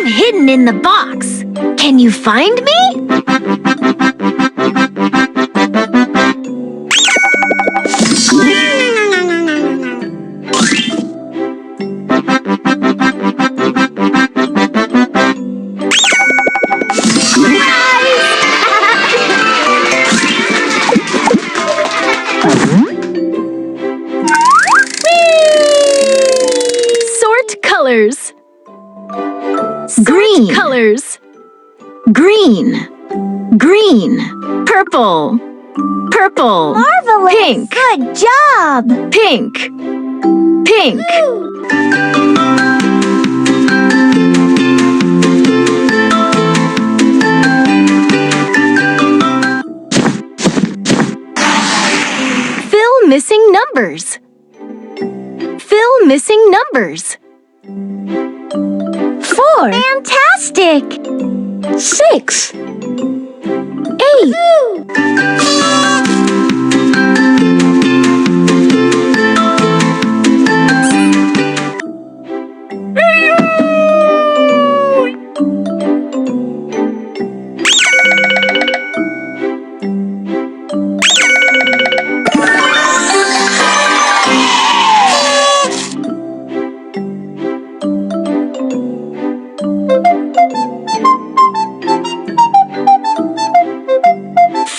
I'm hidden in the box. Can you find me? Sort colors. Green colors. Green, green, purple, purple, Marvelous! pink, Good job! pink, pink. Fill missing numbers. Fill missing numbers. 4. Fantastic! 6. 8.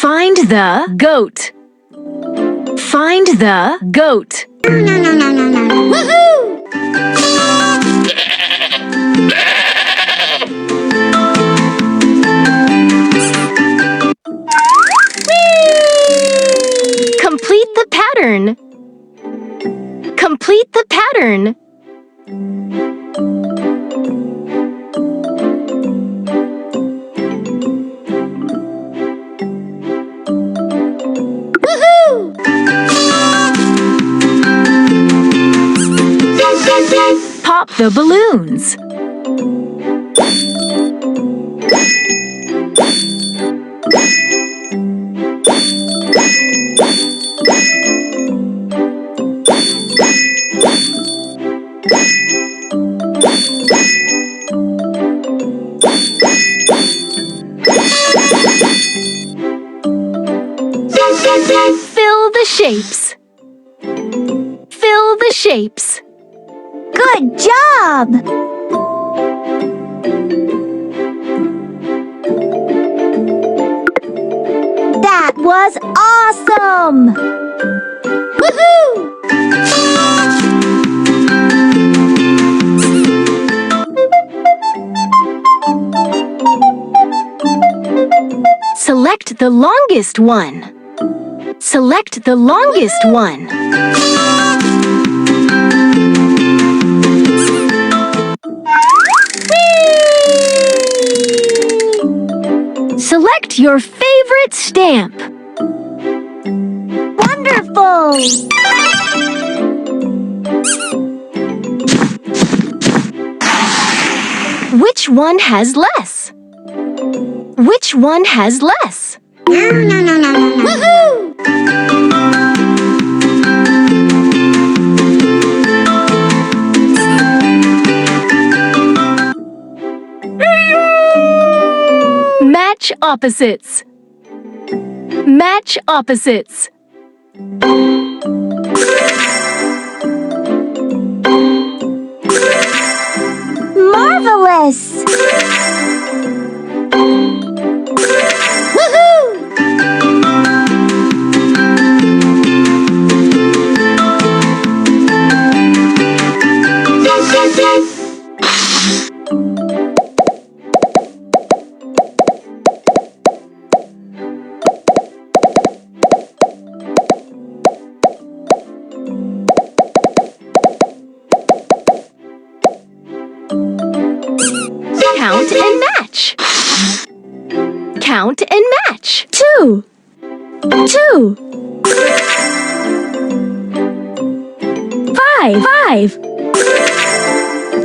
Find the goat. Find the goat. Woohoo! Complete the pattern. Complete the pattern. Pop the balloons. Fill the shapes. Fill the shapes. Good job! That was awesome! Woohoo! Select the longest one. Select the longest one. Select your favorite stamp. Wonderful! Which one has less? Which one has less? Woohoo! Match opposites. Match opposites. Marvelous! Woohoo! Count and match. Count and match. 2. 2. 5. 5.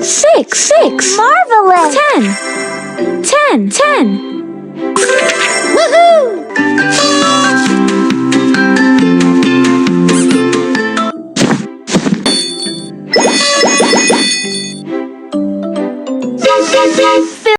6. 6. Marvelous! 10. 10. 10. Woohoo!